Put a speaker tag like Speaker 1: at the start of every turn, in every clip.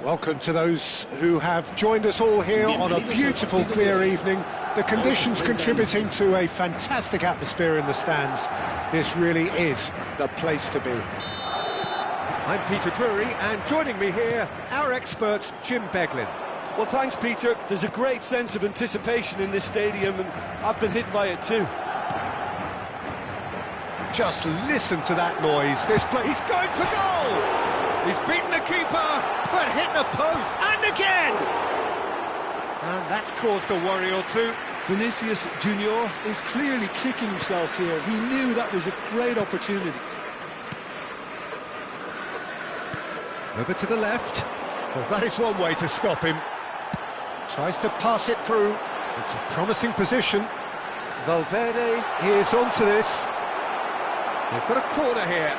Speaker 1: Welcome to those who have joined us all here on a beautiful, clear evening. The conditions contributing to a fantastic atmosphere in the stands. This really is the place to be. I'm Peter Drury, and joining me here, our expert, Jim Beglin.
Speaker 2: Well, thanks, Peter. There's a great sense of anticipation in this stadium, and I've been hit by it too.
Speaker 1: Just listen to that noise. He's going for goal! He's beaten the keeper, but hit the post, and again! And that's caused a worry or two.
Speaker 2: Vinicius Junior is clearly kicking himself here. He knew that was a great opportunity.
Speaker 1: Over to the left. Well, that is one way to stop him. Tries to pass it through. It's a promising position. Valverde is onto this. They've got a corner here.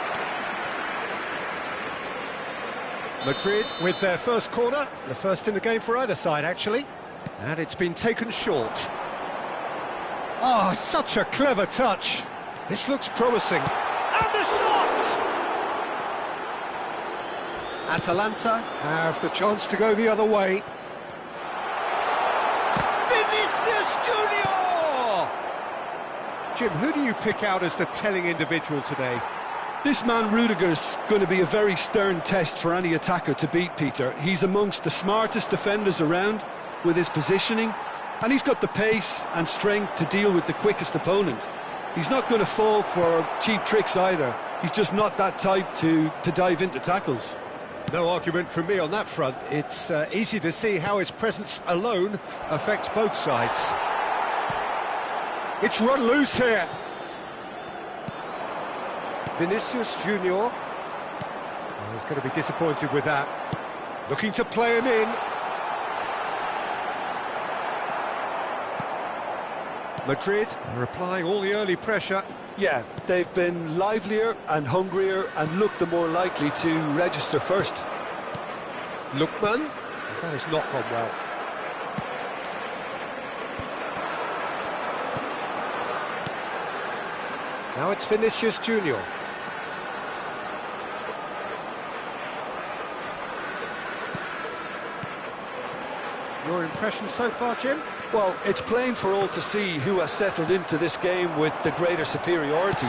Speaker 1: Madrid with their first corner, the first in the game for either side, actually. And it's been taken short. Oh, such a clever touch. This looks promising. And the shot! Atalanta have the chance to go the other way. Vinicius Junior! Jim, who do you pick out as the telling individual today?
Speaker 2: This man Rudiger's going to be a very stern test for any attacker to beat, Peter. He's amongst the smartest defenders around with his positioning, and he's got the pace and strength to deal with the quickest opponent. He's not going to fall for cheap tricks either. He's just not that type to dive into tackles.
Speaker 1: No argument from me on that front. It's easy to see how his presence alone affects both sides. It's run loose here. Vinicius Junior. Oh, he's going to be disappointed with that. Looking to play him in. Madrid are applying all the early pressure.
Speaker 2: Yeah, they've been livelier and hungrier and looked the more likely to register first.
Speaker 1: Lookman. That has not gone well. Now it's Vinicius Junior. Your impression so far, Jim?
Speaker 2: Well, it's plain for all to see who has settled into this game with the greater superiority.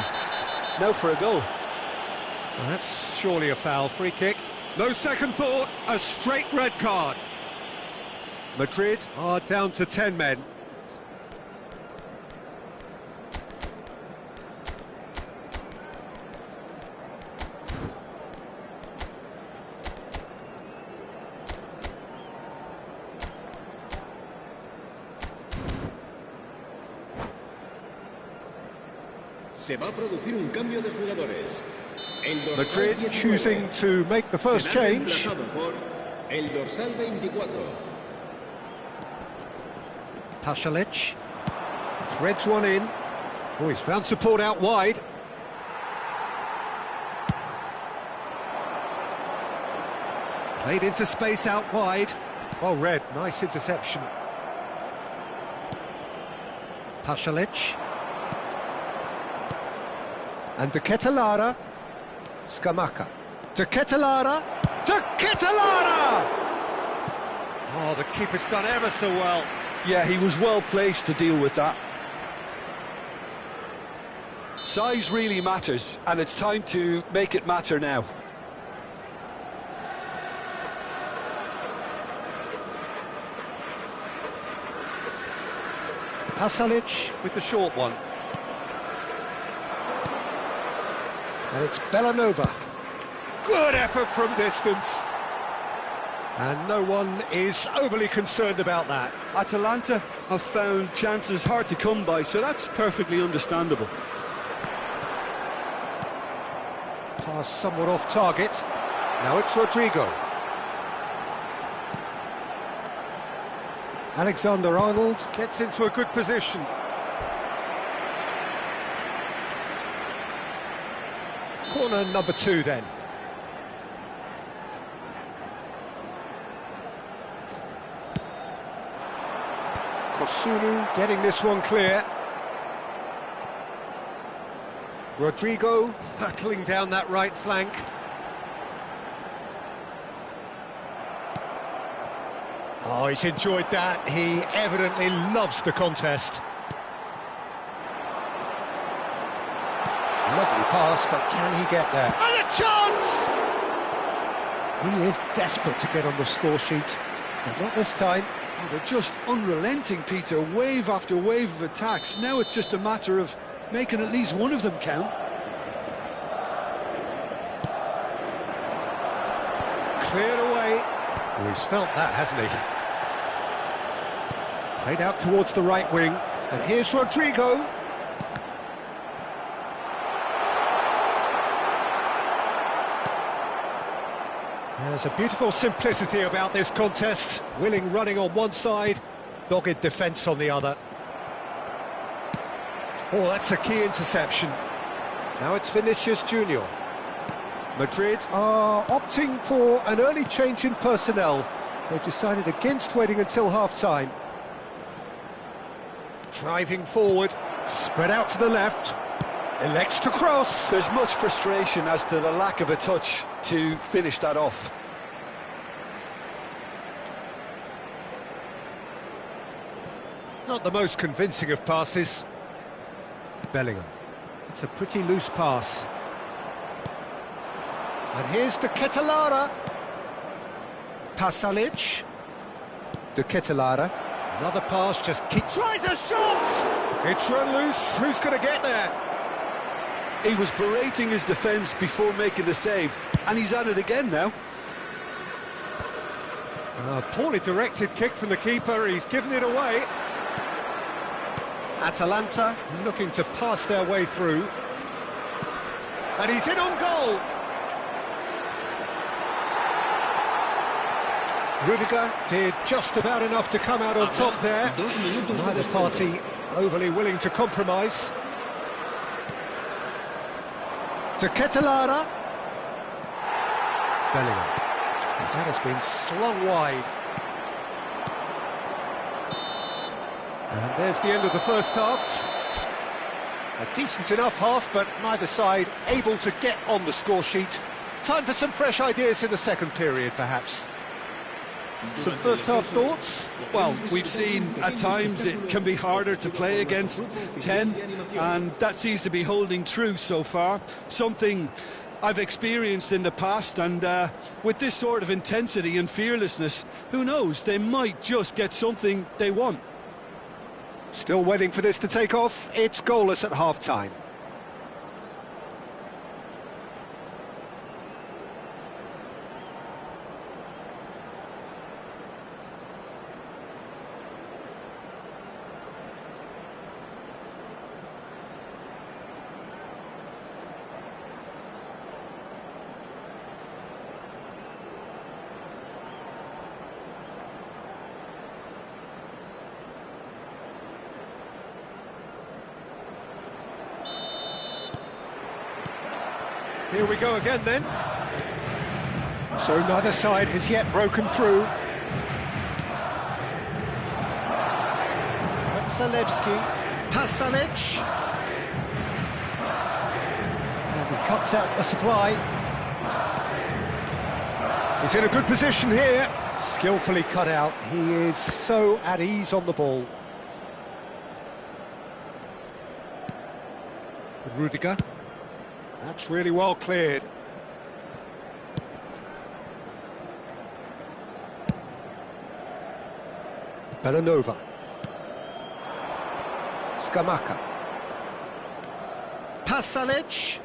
Speaker 2: Now for a goal.
Speaker 1: Well, that's surely a foul. Free kick. No second thought, a straight red card. Madrid are down to 10 men.
Speaker 3: Se va a producir un cambio de jugadores.
Speaker 1: Madrid choosing to make the first change.
Speaker 3: El dorsal 24.
Speaker 1: Pasalic threads one in. Oh, he's found support out wide. Played into space out wide. Well read, nice interception. Pasalic. And De Ketelaere, Scamacca. De Ketelaere, De Ketelaere! Oh, the keeper's done ever so well.
Speaker 2: Yeah, he was well placed to deal with that. Size really matters, and it's time to make it matter now.
Speaker 1: Pasalic with the short one. And it's Bellanova. Good effort from distance. And no one is overly concerned about that.
Speaker 2: Atalanta have found chances hard to come by, so that's perfectly understandable.
Speaker 1: Pass somewhat off target. Now it's Rodrigo. Alexander-Arnold gets into a good position. Corner number 2 then. Kosunu getting this one clear. Rodrigo hurtling down that right flank. Oh, he's enjoyed that. He evidently loves the contest. Lovely pass, but can he get there? And a chance! He is desperate to get on the score sheet, but not this time.
Speaker 2: Oh, they're just unrelenting, Peter. Wave after wave of attacks. Now it's just a matter of making at least one of them count.
Speaker 1: Cleared away. Oh, he's felt that, hasn't he? Played out towards the right wing, and here's Rodrigo. There's a beautiful simplicity about this contest. Willing running on one side, dogged defence on the other. Oh, that's a key interception. Now it's Vinicius Junior. Madrid are opting for an early change in personnel. They've decided against waiting until half-time. Driving forward, spread out to the left, elects to cross.
Speaker 2: There's much frustration as to the lack of a touch to finish that off.
Speaker 1: Not the most convincing of passes. Bellingham. It's a pretty loose pass. And here's De Ketelaere. Pasalic. De Ketelaere. Another pass, just tries a shot! It's run loose, who's going to get there?
Speaker 2: He was berating his defence before making the save, and he's at it again now.
Speaker 1: A poorly directed kick from the keeper, he's given it away. Atalanta looking to pass their way through. And he's in on goal! Rudiger did just about enough to come out on top there. Neither party overly willing to compromise. De Ketelaere. Bellingham. That has been slung wide. And there's the end of the first half. A decent enough half, but neither side able to get on the score sheet. Time for some fresh ideas in the second period, perhaps. Some first-half thoughts?
Speaker 2: Well, we've seen at times it can be harder to play against 10, and that seems to be holding true so far. Something I've experienced in the past, and with this sort of intensity and fearlessness, who knows, they might just get something they want.
Speaker 1: Still waiting for this to take off. It's goalless at half-time. Here we go again then. So neither side has yet broken through. Zalewski, Pasalic. And he cuts out the supply. He's in a good position here. Skillfully cut out. He is so at ease on the ball. Rudiger. That's really well cleared. Bellanova. Scamacca. Pasalic.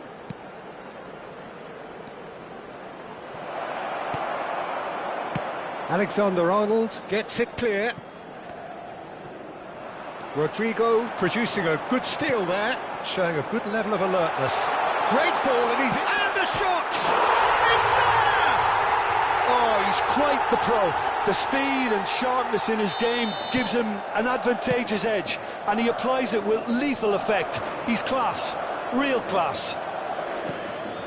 Speaker 1: Alexander-Arnold gets it clear. Rodrigo producing a good steal there, showing a good level of alertness. Great ball, and the shot! It's there!
Speaker 2: Oh, he's quite the pro. The speed and sharpness in his game gives him an advantageous edge, and he applies it with lethal effect. He's class, real class.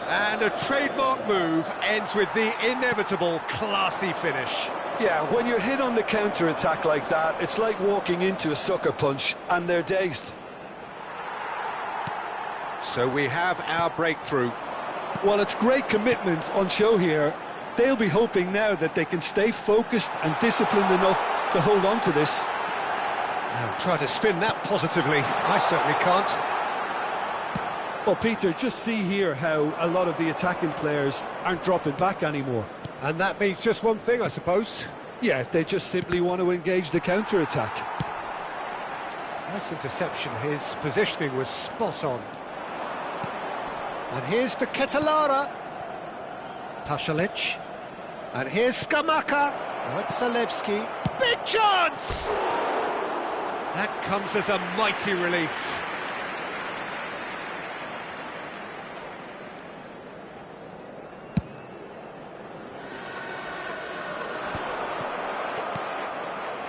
Speaker 1: And a trademark move ends with the inevitable classy finish.
Speaker 2: Yeah, when you're hit on the counter-attack like that, it's like walking into a sucker punch, and they're dazed.
Speaker 1: So we have our breakthrough.
Speaker 2: Well, it's great commitment on show here. they'll be hoping now that they can stay focused and disciplined enough to hold on to this.
Speaker 1: Now, try to spin that positively. I certainly can't.
Speaker 2: Well, Peter, just see here how a lot of the attacking players aren't dropping back anymore.
Speaker 1: And that means just one thing, I suppose.
Speaker 2: Yeah, they just simply want to engage the counter-attack.
Speaker 1: Nice interception. His positioning was spot on. And here's the Ketelara. Pasalic. And here's Skamaka. Zalewski. Big chance! That comes as a mighty relief.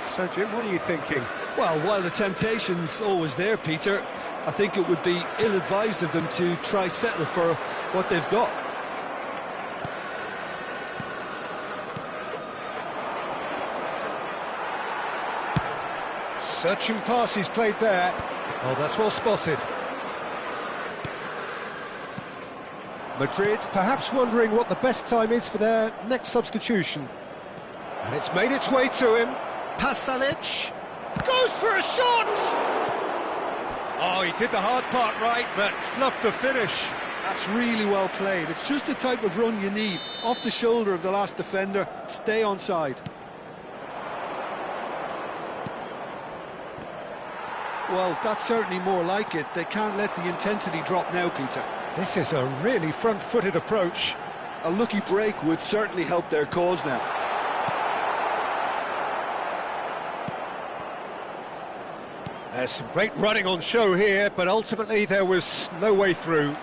Speaker 1: So, Jim, what are you thinking?
Speaker 2: Well, while the temptation's always there, Peter, I think it would be ill-advised of them to try settle for what they've got.
Speaker 1: Searching pass he's played there. Oh, that's well spotted. Madrid perhaps wondering what the best time is for their next substitution. And it's made its way to him. Pasalic goes for a shot! Oh, he did the hard part right, but fluffed the finish.
Speaker 2: That's really well played. It's just the type of run you need. Off the shoulder of the last defender, stay onside. Well, that's certainly more like it. They can't let the intensity drop now, Peter.
Speaker 1: This is a really front-footed approach.
Speaker 2: A lucky break would certainly help their cause now.
Speaker 1: There's some great running on show here, but ultimately there was no way through.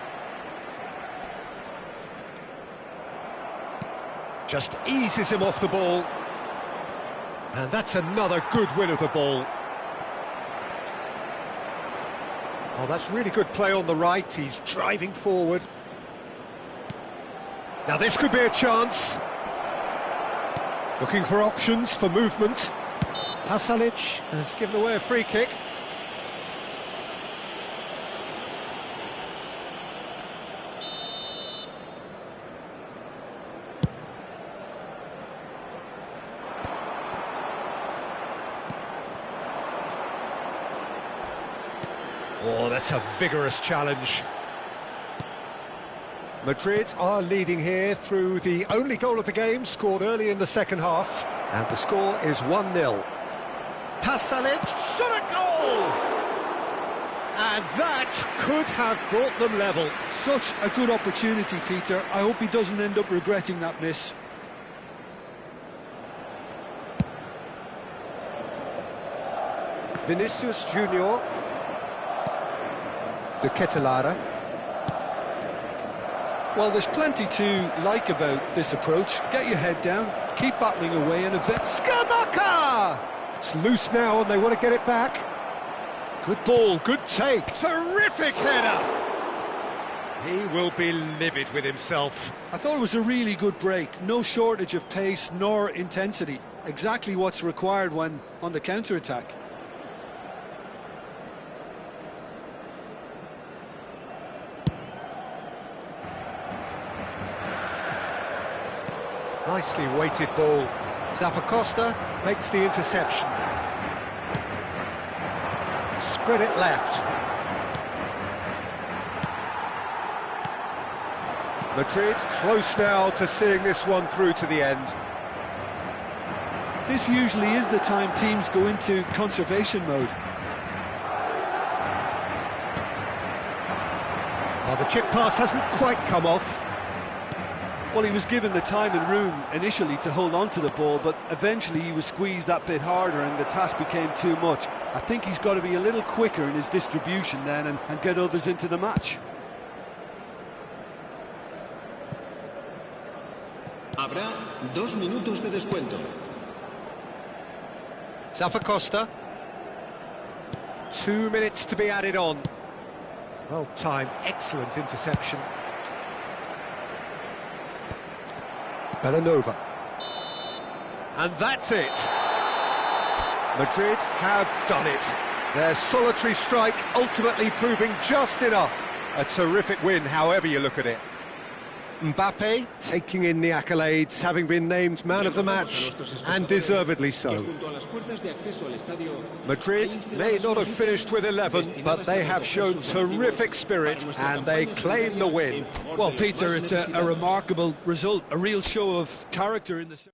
Speaker 1: Just eases him off the ball. And that's another good win of the ball. Oh, that's really good play on the right. He's driving forward. Now this could be a chance. Looking for options for movement. Pasalic has given away a free kick. Oh, that's a vigorous challenge. Madrid are leading here through the only goal of the game, scored early in the second half. And the score is 1-0. Pasalic shot a goal! And that could have brought them level.
Speaker 2: Such a good opportunity, Peter. I hope he doesn't end up regretting that miss.
Speaker 1: Vinicius Junior. De Ketelara.
Speaker 2: Well, there's plenty to like about this approach. Get your head down, keep battling away, and
Speaker 1: Skamaka! It's loose now and they want to get it back. Good ball, good take, terrific header! He will be livid with himself.
Speaker 2: I thought it was a really good break. No shortage of pace nor intensity. Exactly what's required when on the counter-attack.
Speaker 1: Nicely weighted ball. Zappacosta makes the interception. Spread it left. Madrid close now to seeing this one through to the end.
Speaker 2: This usually is the time teams go into conservation mode.
Speaker 1: Well, the chip pass hasn't quite come off.
Speaker 2: Well, he was given the time and room initially to hold on to the ball, but eventually he was squeezed that bit harder and the task became too much. I think he's got to be a little quicker in his distribution then and get others into the match.
Speaker 3: Habrá 2 minutos de descuento.
Speaker 1: Zappacosta. 2 minutes to be added on. Well timed, excellent interception. Bellanova. And that's it. Madrid have done it. Their solitary strike ultimately proving just enough. A terrific win, however you look at it. Mbappe taking in the accolades, having been named man of the match, and deservedly so. Madrid may not have finished with 11, but they have shown terrific spirit, and they claim the win.
Speaker 2: Well, Peter, it's a remarkable result, a real show of character in the...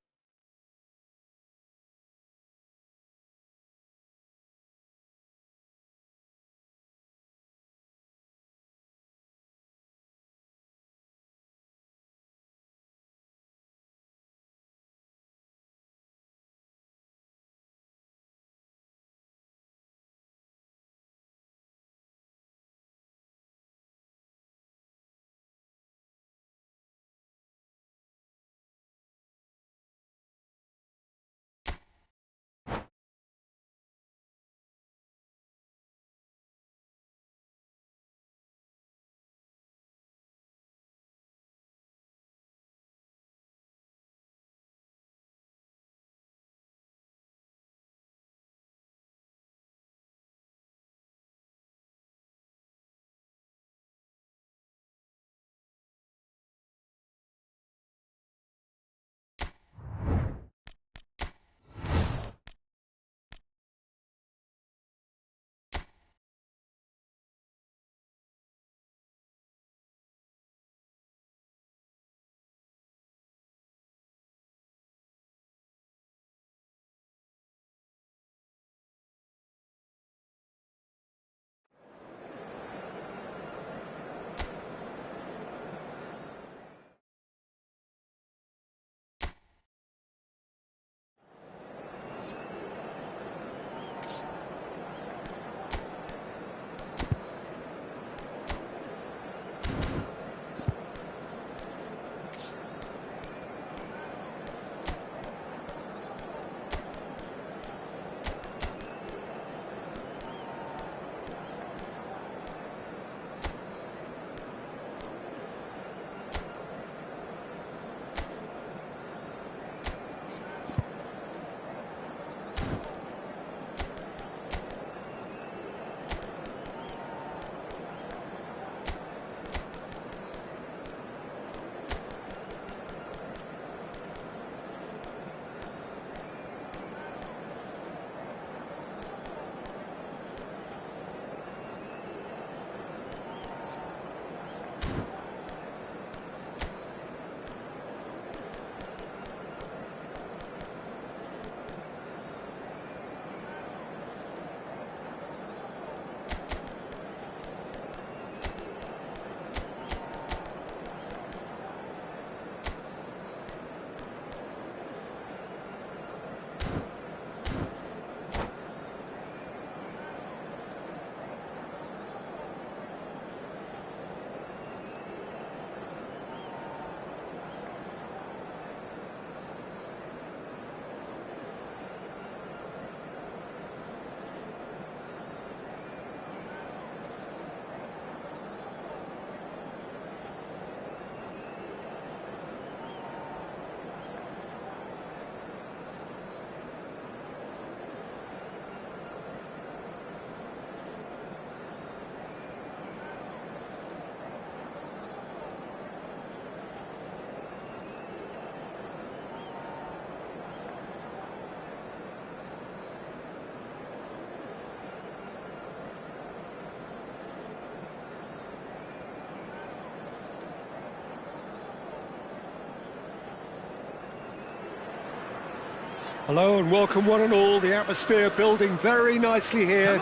Speaker 1: Hello and welcome one and all. The atmosphere building very nicely here.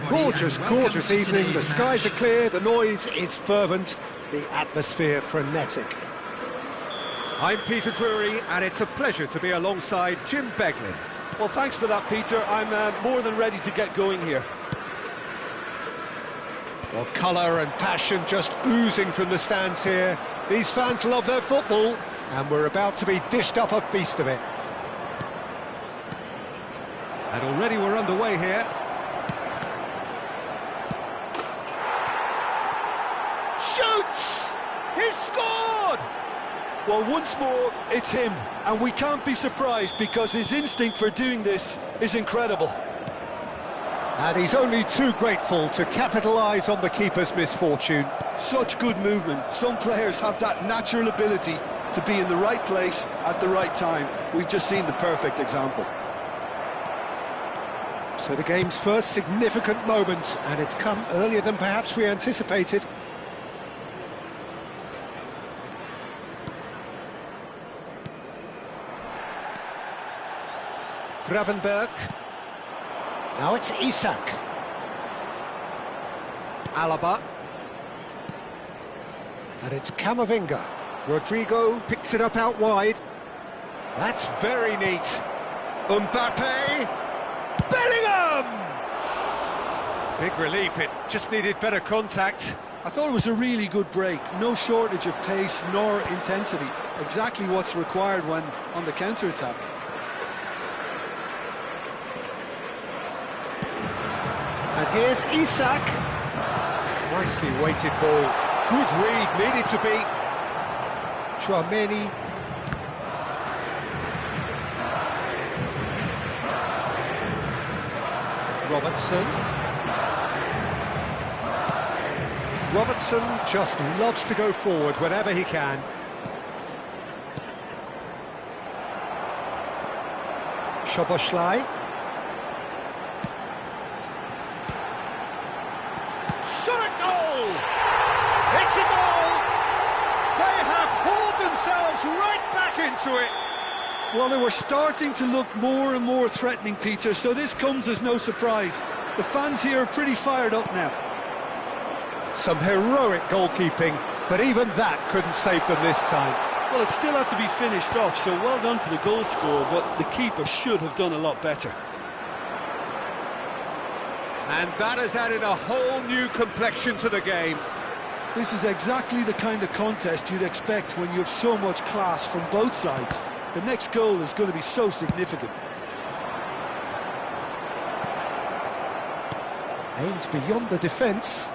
Speaker 1: Gorgeous, gorgeous evening. The skies are clear, the noise is fervent, the atmosphere frenetic. I'm Peter Drury and it's a pleasure to be alongside Jim Beglin.
Speaker 2: Well, thanks for that, Peter. I'm more than ready to get going here.
Speaker 1: Well, colour and passion just oozing from the stands here. These fans love their football and we're about to be dished up a feast of it. And already we're underway here. Shoots! He's scored!
Speaker 2: Well, once more, it's him. And we can't be surprised because his instinct for doing this is incredible.
Speaker 1: And he's only too grateful to capitalise on the keeper's misfortune.
Speaker 2: Such good movement. Some players have that natural ability to be in the right place at the right time. We've just seen the perfect example.
Speaker 1: So the game's first significant moment, and it's come earlier than perhaps we anticipated. Gravenberch. Now it's Isak. Alaba. And it's Camavinga. Rodrigo picks it up out wide. That's very neat. Mbappe. Bellingham! Big relief, it just needed better contact.
Speaker 2: I thought it was a really good break. No shortage of pace nor intensity. Exactly what's required when on the counter-attack.
Speaker 1: And here's Isak. Nicely weighted ball. Good read, needed to be. Tchouaméni. Robertson just loves to go forward whenever he can. Szoboszlai. Shot at goal! It's a goal! They have hauled themselves right back into it.
Speaker 2: Well, they were starting to look more and more threatening, Peter, so this comes as no surprise. The fans here are pretty fired up now.
Speaker 1: Some heroic goalkeeping, but even that couldn't save them this time.
Speaker 2: Well, it still had to be finished off, so well done to the goal scorer, but the keeper should have done a lot better.
Speaker 1: And that has added a whole new complexion to the game.
Speaker 2: This is exactly the kind of contest you'd expect when you have so much class from both sides. The next goal is going to be so significant.
Speaker 1: Aimed beyond the defence.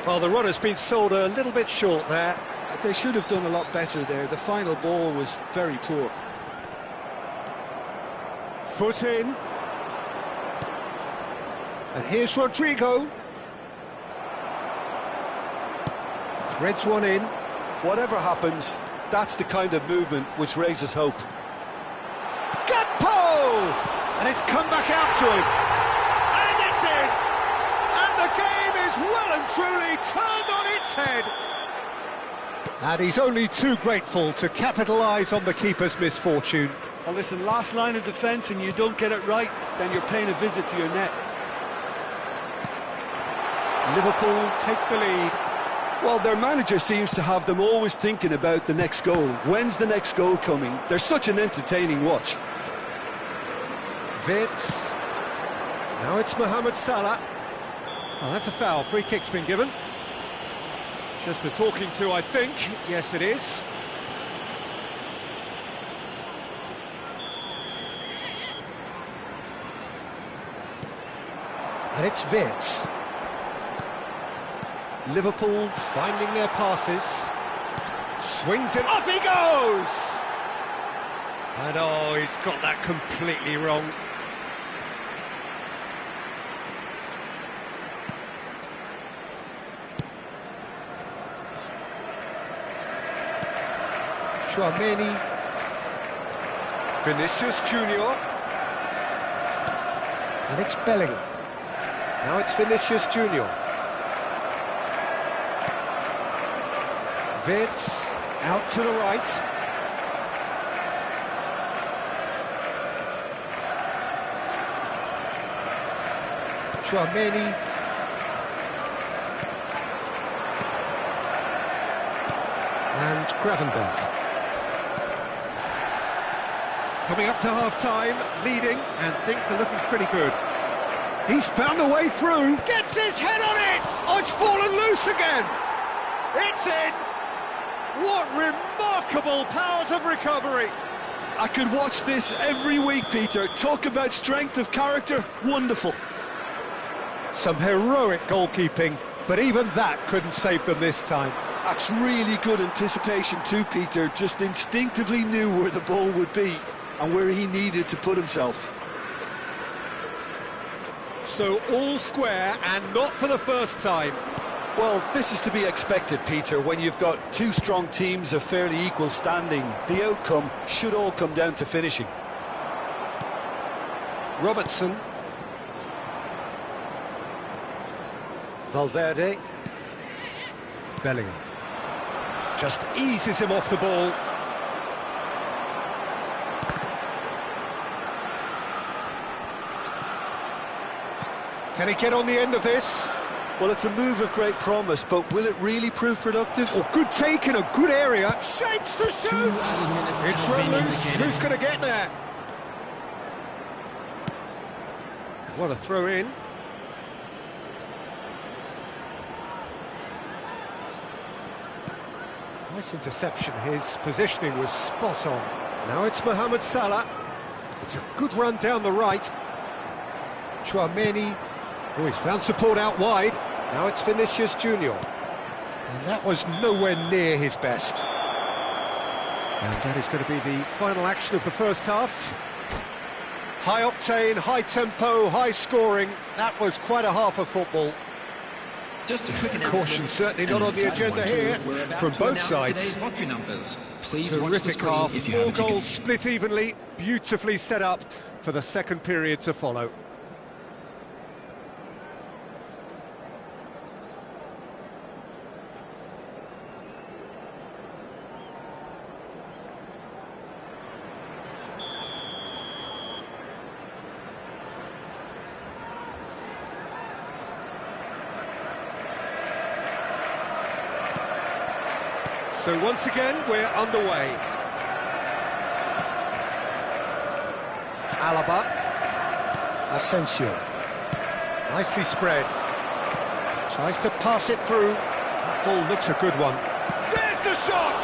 Speaker 1: Well, the runner's been sold a little bit short there.
Speaker 2: They should have done a lot better there. The final ball was very poor.
Speaker 1: Foot in. And here's Rodrigo. Threads one in.
Speaker 2: Whatever happens, that's the kind of movement which raises hope.
Speaker 1: Gakpo! And it's come back out to him. And it's in! And the game is well and truly turned on its head. And he's only too grateful to capitalise on the keeper's misfortune.
Speaker 2: Well, listen, last line of defence and you don't get it right, then you're paying a visit to your net.
Speaker 1: Liverpool take the lead.
Speaker 2: Well, their manager seems to have them always thinking about the next goal. When's the next goal coming? They're such an entertaining watch.
Speaker 1: Wirtz. Now it's Mohamed Salah. Oh, that's a foul. Free kick's been given. Just a talking to, I think. Yes, it is. And it's Wirtz. Liverpool finding their passes. Swings it, up he goes! And oh, he's got that completely wrong. Tchouaméni. Vinicius Junior. And it's Bellingham. Now it's Vinicius Junior. Wirtz out to the right. Tchouaméni. And Gravenberch. Coming up to half-time, leading, and things are looking pretty good. He's found a way through. Gets his head on it! Oh, it's fallen loose again! It's in! What remarkable powers of recovery!
Speaker 2: I could watch this every week, Peter. Talk about strength of character. Wonderful.
Speaker 1: Some heroic goalkeeping, but even that couldn't save them this time.
Speaker 2: That's really good anticipation too, Peter. Just instinctively knew where the ball would be and where he needed to put himself.
Speaker 1: So all square and not for the first time.
Speaker 2: Well, this is to be expected, Peter. When you've got two strong teams of fairly equal standing, the outcome should all come down to finishing.
Speaker 1: Robertson. Valverde. Bellingham. Just eases him off the ball. Can he get on the end of this?
Speaker 2: Well, it's a move of great promise, but will it really prove productive?
Speaker 1: Oh, good take in a good area. Shapes to shoot! It's run loose. Who's going to get there? What a throw in. Nice interception. His positioning was spot on. Now it's Mohamed Salah. It's a good run down the right. Tchouameni. Oh, he's found support out wide. Now it's Vinicius Junior. And that was nowhere near his best. And that is going to be the final action of the first half. High octane, high tempo, high scoring. That was quite a half of football.
Speaker 4: Just a quick
Speaker 1: Caution certainly not on the agenda here from both sides. Terrific half, 4 goals split evenly, beautifully set up for the second period to follow. So once again, we're underway. Alaba. Asensio. Nicely spread. Tries to pass it through. That ball looks a good one. There's the shot!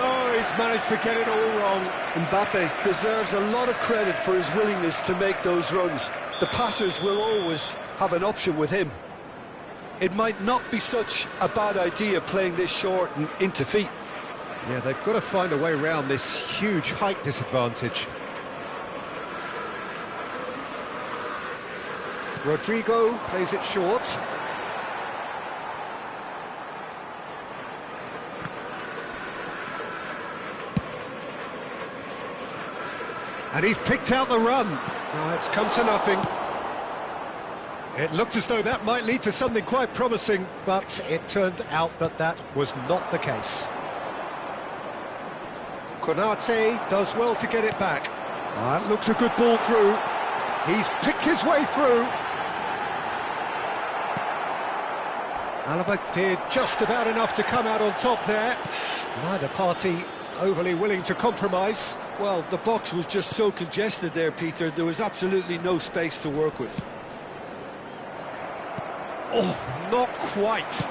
Speaker 1: Oh, he's managed to get it all wrong.
Speaker 2: Mbappe deserves a lot of credit for his willingness to make those runs. The passers will always have an option with him. It might not be such a bad idea playing this short and into feet.
Speaker 1: Yeah, they've got to find a way around this huge height disadvantage. Rodrigo plays it short. And he's picked out the run. Now it's come to nothing. It looked as though that might lead to something quite promising, but it turned out that that was not the case. Konate does well to get it back. That looks a good ball through. He's picked his way through. Alaba did just about enough to come out on top there. Neither party overly willing to compromise.
Speaker 2: Well, the box was just so congested there, Peter. There was absolutely no space to work with.
Speaker 1: Oh, not quite.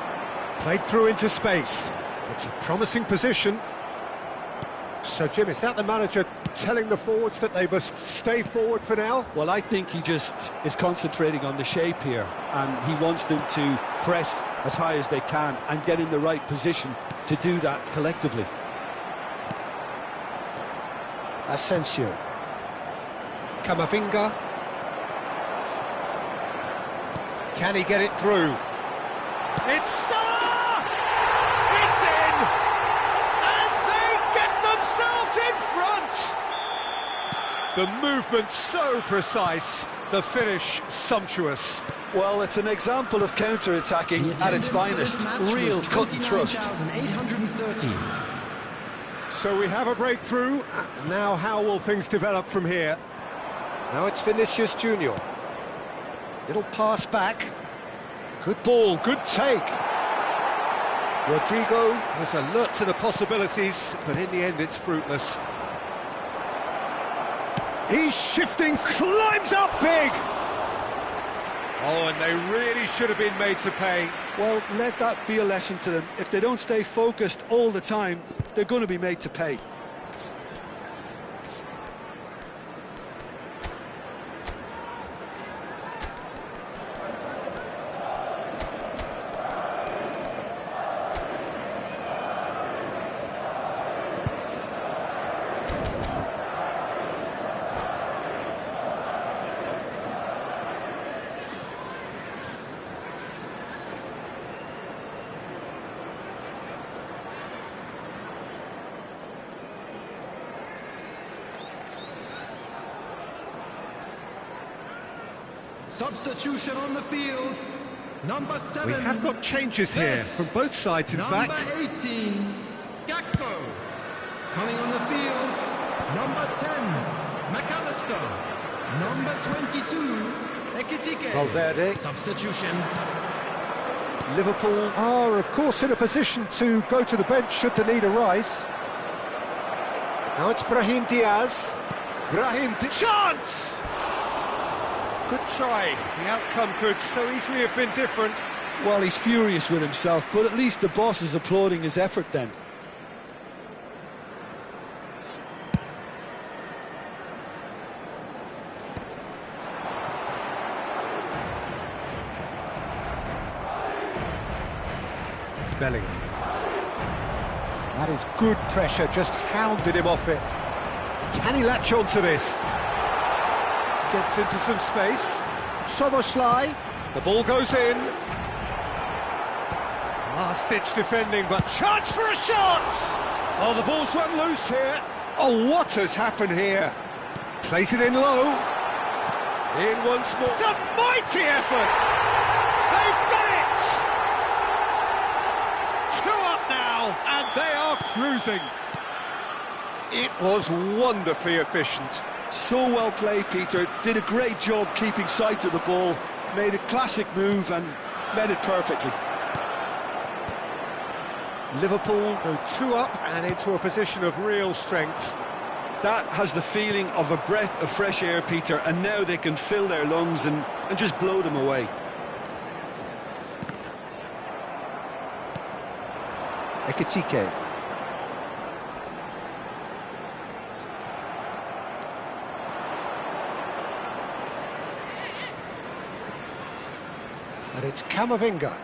Speaker 1: Played through into space. It's a promising position. So, Jim, is that the manager telling the forwards that they must stay forward for now?
Speaker 2: Well, I think he just is concentrating on the shape here, and he wants them to press as high as they can and get in the right position to do that collectively.
Speaker 1: Asensio. Camavinga. Can he get it through? It's Salah! It's in! And they get themselves in front! The movement so precise, the finish sumptuous.
Speaker 2: Well, it's an example of counter-attacking at its finest. Real cut and thrust.
Speaker 1: So we have a breakthrough. Now how will things develop from here? Now it's Vinicius Junior. Little pass back. Good ball, good take. Rodrigo is alert to the possibilities, but in the end it's fruitless. He's shifting, climbs up big! Oh, and they really should have been made to pay.
Speaker 2: Well, let that be a lesson to them. If they don't stay focused all the time, they're going to be made to pay.
Speaker 4: Substitution on the field. Number 7.
Speaker 1: We have got changes here from both sides, in fact.
Speaker 4: Number 18, Gakpo. Coming on the field, number 10, McAllister. Number 22, Ekitike.
Speaker 1: Valverde.
Speaker 4: Substitution.
Speaker 1: Liverpool are, of course, in a position to go to the bench should the need arise. Now it's Brahim Diaz. Chance! Good try. The outcome could so easily have been different.
Speaker 2: Well, he's furious with himself, but at least the boss is applauding his effort then.
Speaker 1: Bellingham. That is good pressure, just hounded him off it. Can he latch on to this? Gets into some space. Soboslai. The ball goes in. Last-ditch defending, but chance for a shot! Oh, the ball's run loose here. Oh, what has happened here? Plays it in low. In once more. It's a mighty effort! They've done it! 2 up now, and they are cruising. It was wonderfully efficient.
Speaker 2: So well played, Peter. Did a great job keeping sight of the ball. Made a classic move and made it perfectly.
Speaker 1: Liverpool go 2 up and into a position of real strength.
Speaker 2: That has the feeling of a breath of fresh air, Peter, and now they can fill their lungs and just blow them away.
Speaker 1: Ekitike. And it's Camavinga.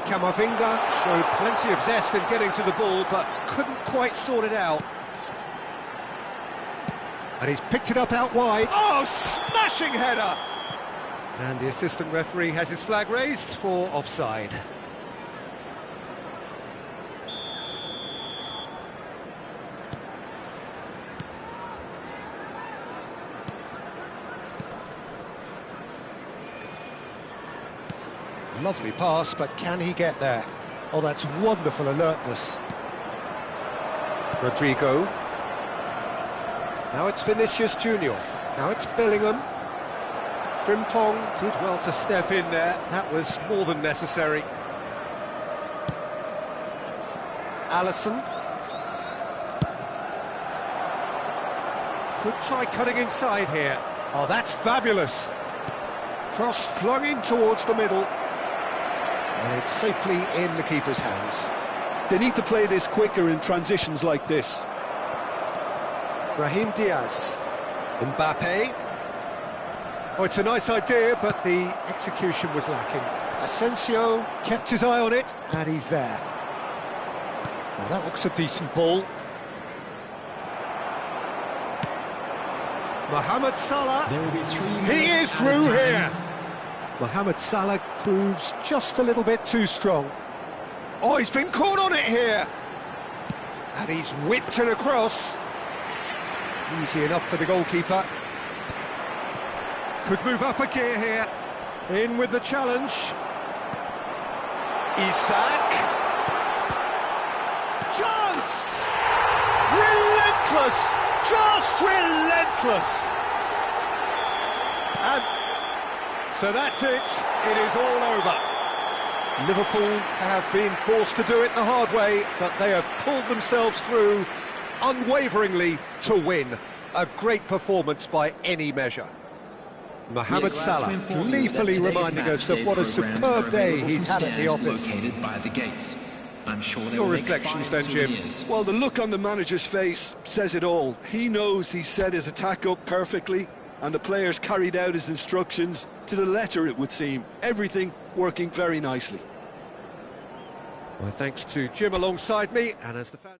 Speaker 1: Camavinga showed plenty of zest in getting to the ball, but couldn't quite sort it out. And he's picked it up out wide. Oh, smashing header! And the assistant referee has his flag raised for offside. Lovely pass, but can he get there? Oh, that's wonderful alertness. Rodrigo. Now it's Vinicius Junior. Now it's Bellingham. Frimpong did well to step in there. That was more than necessary. Alisson. Could try cutting inside here. Oh, that's fabulous. Cross flung in towards the middle. And it's safely in the keeper's hands.
Speaker 2: They need to play this quicker in transitions like this.
Speaker 1: Brahim Diaz. Mbappe. Oh, it's a nice idea, but the execution was lacking. Asensio kept his eye on it, and he's there. Now that looks a decent ball. Mohamed Salah.
Speaker 4: There will be 3
Speaker 1: He
Speaker 4: minutes
Speaker 1: is through
Speaker 4: added
Speaker 1: here.
Speaker 4: time.
Speaker 1: Mohamed Salah proves just a little bit too strong. Oh, he's been caught on it here. And he's whipped it across. Easy enough for the goalkeeper. Could move up a gear here. In with the challenge. Isak. Chance! Relentless! Just relentless! And so that's it. It is all over. Liverpool have been forced to do it the hard way, but they have pulled themselves through unwaveringly to win. A great performance by any measure. Mohamed Salah gleefully reminding us of what a superb day he's had at the office.
Speaker 4: Located by the gates. I'm sure they
Speaker 1: Your
Speaker 4: will make
Speaker 1: reflections
Speaker 4: fine
Speaker 1: then, Jim?
Speaker 4: souvenirs.
Speaker 2: Well, the look on the manager's face says it all. He knows he set his attack up perfectly, and the players carried out his instructions to the letter, it would seem. Everything working very nicely.
Speaker 1: My thanks to Jim alongside me, and as the fan...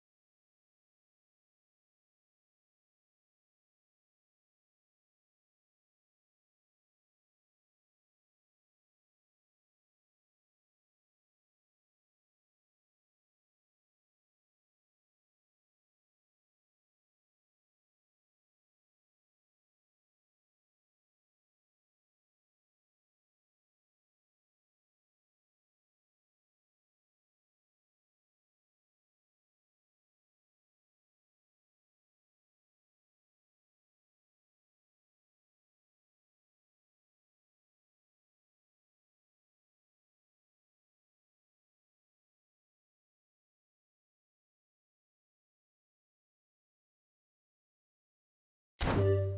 Speaker 1: Gakpo.